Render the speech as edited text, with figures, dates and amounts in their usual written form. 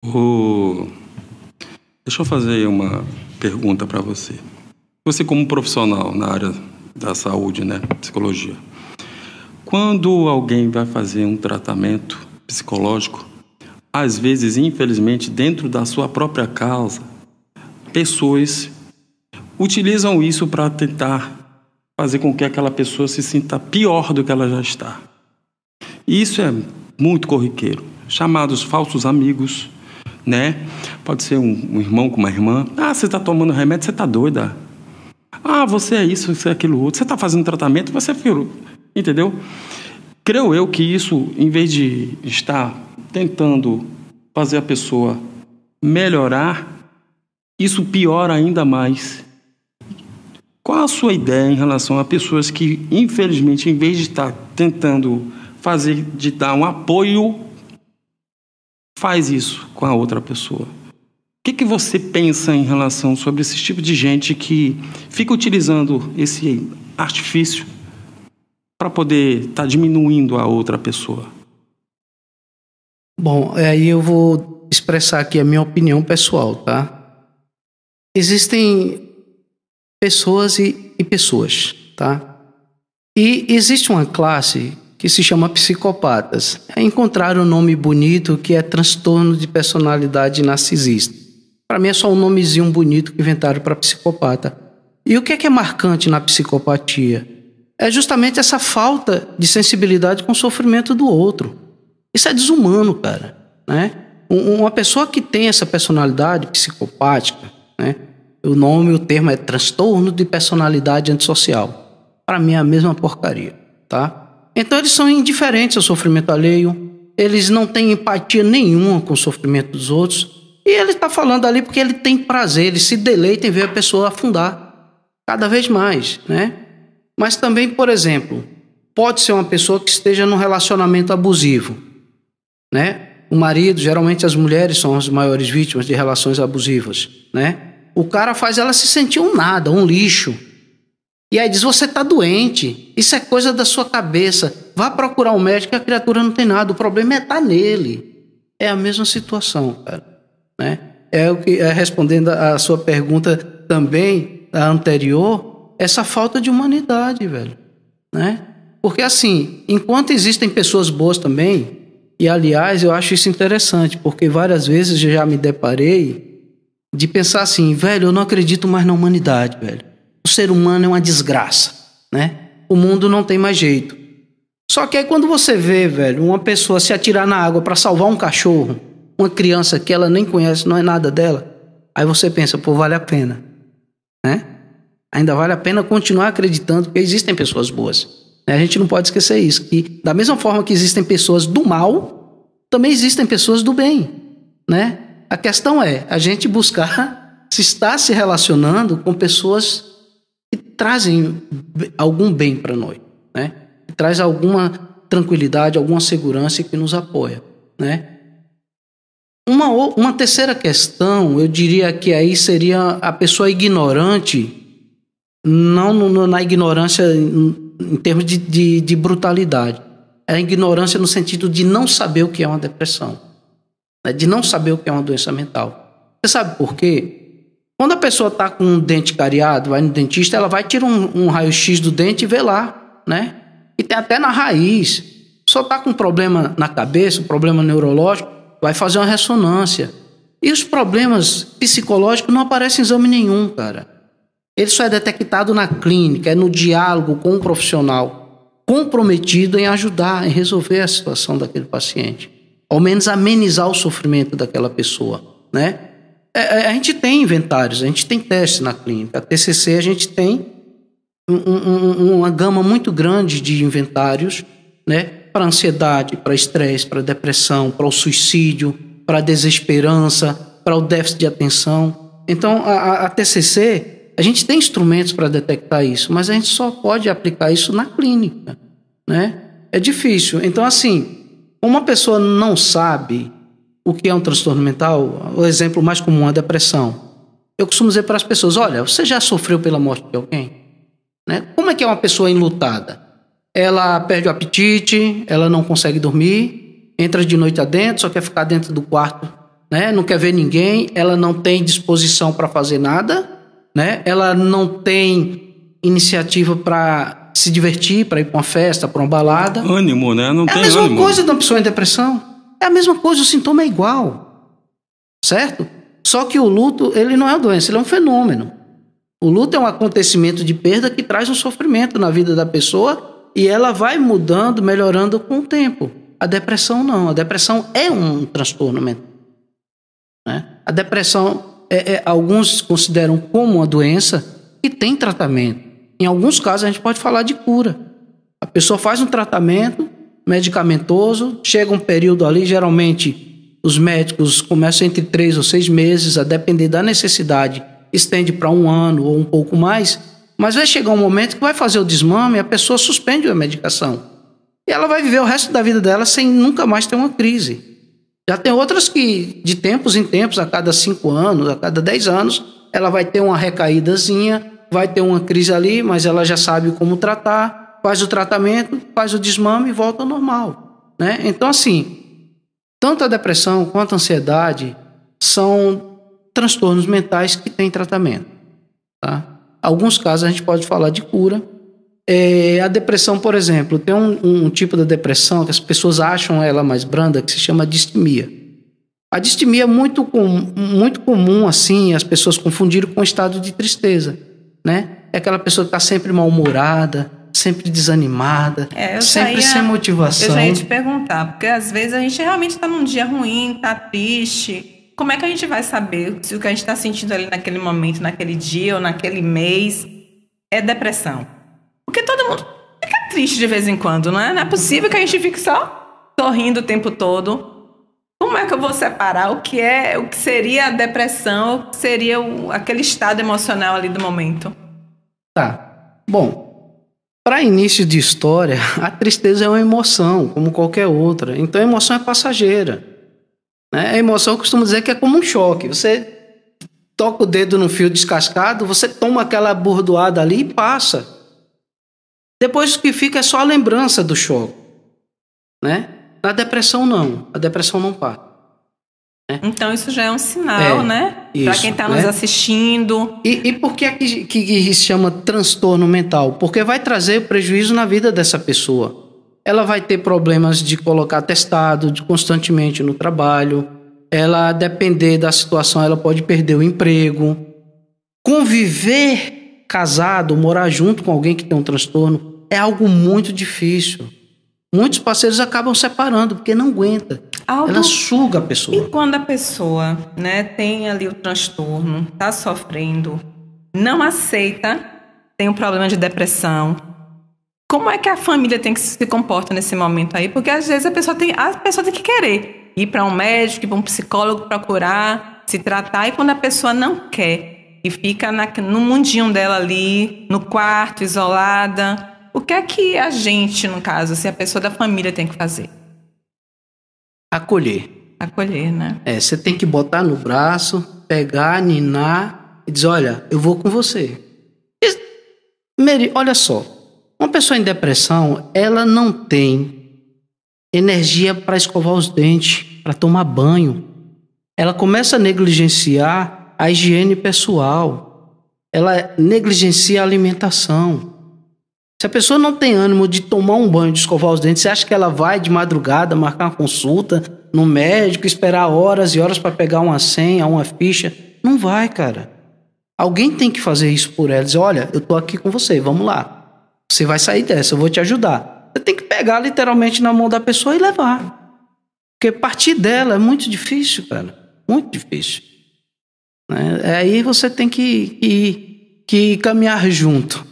Ô, deixa eu fazer uma pergunta para você. Você como profissional na área da saúde, né, psicologia, quando alguém vai fazer um tratamento psicológico, às vezes, infelizmente, dentro da sua própria causa, pessoas utilizam isso para tentar fazer com que aquela pessoa se sinta pior do que ela já está. E isso é muito corriqueiro. Chamados falsos amigos, né? Pode ser um irmão com uma irmã. Ah, você está tomando remédio, você está doida. Ah, você é isso, você é aquilo outro. Você está fazendo tratamento, você é filho. Entendeu? Creio eu que isso, em vez de estar tentando fazer a pessoa melhorar, isso piora ainda mais. Qual a sua ideia em relação a pessoas que, infelizmente, em vez de estar tentando fazer, de dar um apoio, faz isso com a outra pessoa? O que você pensa em relação sobre esse tipo de gente que fica utilizando esse artifício para poder estar diminuindo a outra pessoa? Bom, aí eu vou expressar aqui a minha opinião pessoal, tá? Existem pessoas e pessoas, tá? E existe uma classe que se chama psicopatas. Encontraram um nome bonito que é transtorno de personalidade narcisista. Para mim é só um nomezinho bonito que inventaram para psicopata. E o que é marcante na psicopatia? É justamente essa falta de sensibilidade com o sofrimento do outro. Isso é desumano, cara, né? Uma pessoa que tem essa personalidade psicopática, né? O termo é transtorno de personalidade antissocial. Para mim é a mesma porcaria, tá? Então eles são indiferentes ao sofrimento alheio, eles não têm empatia nenhuma com o sofrimento dos outros, e ele está falando ali porque ele tem prazer, ele se deleita em ver a pessoa afundar cada vez mais, né? Mas também, por exemplo, pode ser uma pessoa que esteja num relacionamento abusivo, né? O marido, geralmente as mulheres são as maiores vítimas de relações abusivas, né? O cara faz ela se sentir um nada, um lixo. E aí diz, você está doente, isso é coisa da sua cabeça, vá procurar um médico, a criatura não tem nada, o problema é estar nele. É a mesma situação, cara, né? É o que, respondendo a sua pergunta também, a anterior, essa falta de humanidade, velho, né? Porque assim, enquanto existem pessoas boas também, e aliás eu acho isso interessante, porque várias vezes eu já me deparei de pensar assim, velho, eu não acredito mais na humanidade, velho. O ser humano é uma desgraça, né? O mundo não tem mais jeito. Só que aí quando você vê, velho, uma pessoa se atirar na água para salvar um cachorro, uma criança que ela nem conhece, não é nada dela, aí você pensa, pô, vale a pena, né? Ainda vale a pena continuar acreditando que existem pessoas boas. A gente não pode esquecer isso, que da mesma forma que existem pessoas do mal, também existem pessoas do bem, né? A questão é a gente buscar se estar se relacionando com pessoas que trazem algum bem para nós, né? Que traz alguma tranquilidade, alguma segurança e que nos apoia, né? Uma terceira questão, eu diria que aí seria a pessoa ignorante, não na ignorância em termos de brutalidade, é a ignorância no sentido de não saber o que é uma depressão, né? De não saber o que é uma doença mental. Você sabe por quê? Quando a pessoa está com um dente cariado, vai no dentista, ela vai tirar um raio-x do dente e vê lá, né? E tem até na raiz. Só está com um problema na cabeça, um problema neurológico, vai fazer uma ressonância. E os problemas psicológicos não aparecem em exame nenhum, cara. Ele só é detectado na clínica, é no diálogo com o profissional comprometido em ajudar, em resolver a situação daquele paciente. Ao menos amenizar o sofrimento daquela pessoa, né? A gente tem inventários, a gente tem testes na clínica. A TCC a gente tem uma gama muito grande de inventários, né? Para ansiedade, para estresse, para depressão, para o suicídio, para a desesperança, para o déficit de atenção. Então, a TCC, a gente tem instrumentos para detectar isso, mas a gente só pode aplicar isso na clínica, né? É difícil. Então, assim, uma pessoa não sabe o que é um transtorno mental, o exemplo mais comum é a depressão. Eu costumo dizer para as pessoas, olha, você já sofreu pela morte de alguém? Né? Como é que é uma pessoa enlutada? Ela perde o apetite, ela não consegue dormir, entra de noite adentro, só quer ficar dentro do quarto né? Não quer ver ninguém, ela não tem disposição para fazer nada, né? Ela não tem iniciativa para se divertir, para ir para uma festa, para uma balada. Ânimo, né? Não tem ânimo. É a mesma coisa da pessoa em depressão. É a mesma coisa, o sintoma é igual. Certo? Só que o luto, ele não é uma doença, ele é um fenômeno. O luto é um acontecimento de perda que traz um sofrimento na vida da pessoa e ela vai mudando, melhorando com o tempo. A depressão não. A depressão é um transtorno mental, né? A depressão, alguns consideram como uma doença que tem tratamento. Em alguns casos a gente pode falar de cura. A pessoa faz um tratamento medicamentoso, chega um período ali, geralmente os médicos começam entre 3 ou 6 meses, a depender da necessidade, estende para 1 ano ou um pouco mais, mas vai chegar um momento que vai fazer o desmame e a pessoa suspende a medicação. E ela vai viver o resto da vida dela sem nunca mais ter uma crise. Já tem outras que, de tempos em tempos, a cada 5 anos, a cada 10 anos, ela vai ter uma recaídazinha, vai ter uma crise ali, mas ela já sabe como tratar, faz o tratamento, faz o desmame e volta ao normal, né? Então, assim, tanto a depressão quanto a ansiedade são transtornos mentais que têm tratamento, tá? Alguns casos a gente pode falar de cura. A depressão, por exemplo, tem um tipo de depressão que as pessoas acham ela mais branda, que se chama distimia. A distimia é muito comum, assim, as pessoas confundirem com estado de tristeza, né? É aquela pessoa que está sempre mal-humorada, sempre desanimada, sempre sem motivação. Eu já ia te perguntar, porque às vezes a gente realmente está num dia ruim, está triste. Como é que a gente vai saber se o que a gente está sentindo ali naquele momento, naquele dia ou naquele mês é depressão? Porque todo mundo fica triste de vez em quando, não é? Não é possível que a gente fique só sorrindo o tempo todo. Como é que eu vou separar o que seria a depressão, o que seria aquele estado emocional ali do momento? Tá. Bom, para início de história, a tristeza é uma emoção, como qualquer outra. Então a emoção é passageira, né? A emoção eu costumo dizer que é como um choque. Você toca o dedo no fio descascado, você toma aquela bordoada ali e passa. Depois o que fica é só a lembrança do choque, né? Na depressão não, a depressão não passa. Né? Então isso já é um sinal, né? Para quem está nos assistindo. E por que se chama transtorno mental? Porque vai trazer prejuízo na vida dessa pessoa. Ela vai ter problemas de colocar atestado constantemente no trabalho. Ela, depender da situação, ela pode perder o emprego. Conviver casado, morar junto com alguém que tem um transtorno é algo muito difícil. Muitos parceiros acabam separando porque não aguenta. Ela suga a pessoa. E quando a pessoa, né, tem ali o transtorno, está sofrendo, não aceita, tem um problema de depressão, como é que a família tem que se comportar nesse momento aí? Porque às vezes a pessoa tem que querer ir para um médico, ir para um psicólogo, procurar, se tratar, e quando a pessoa não quer e fica no mundinho dela ali, no quarto, isolada, o que é que a gente, no caso, se a pessoa da família tem que fazer? Acolher. Acolher, né? Você tem que botar no braço, pegar, ninar e dizer, olha, eu vou com você. Mary, olha só, uma pessoa em depressão, ela não tem energia para escovar os dentes, para tomar banho. Ela começa a negligenciar a higiene pessoal. Ela negligencia a alimentação. Se a pessoa não tem ânimo de tomar um banho, de escovar os dentes, você acha que ela vai de madrugada marcar uma consulta no médico, esperar horas e horas para pegar uma senha, uma ficha? Não vai, cara. Alguém tem que fazer isso por ela. Dizer, olha, eu tô aqui com você, vamos lá. Você vai sair dessa, eu vou te ajudar. Você tem que pegar literalmente na mão da pessoa e levar. Porque partir dela é muito difícil, cara. Muito difícil. Aí você tem que caminhar junto.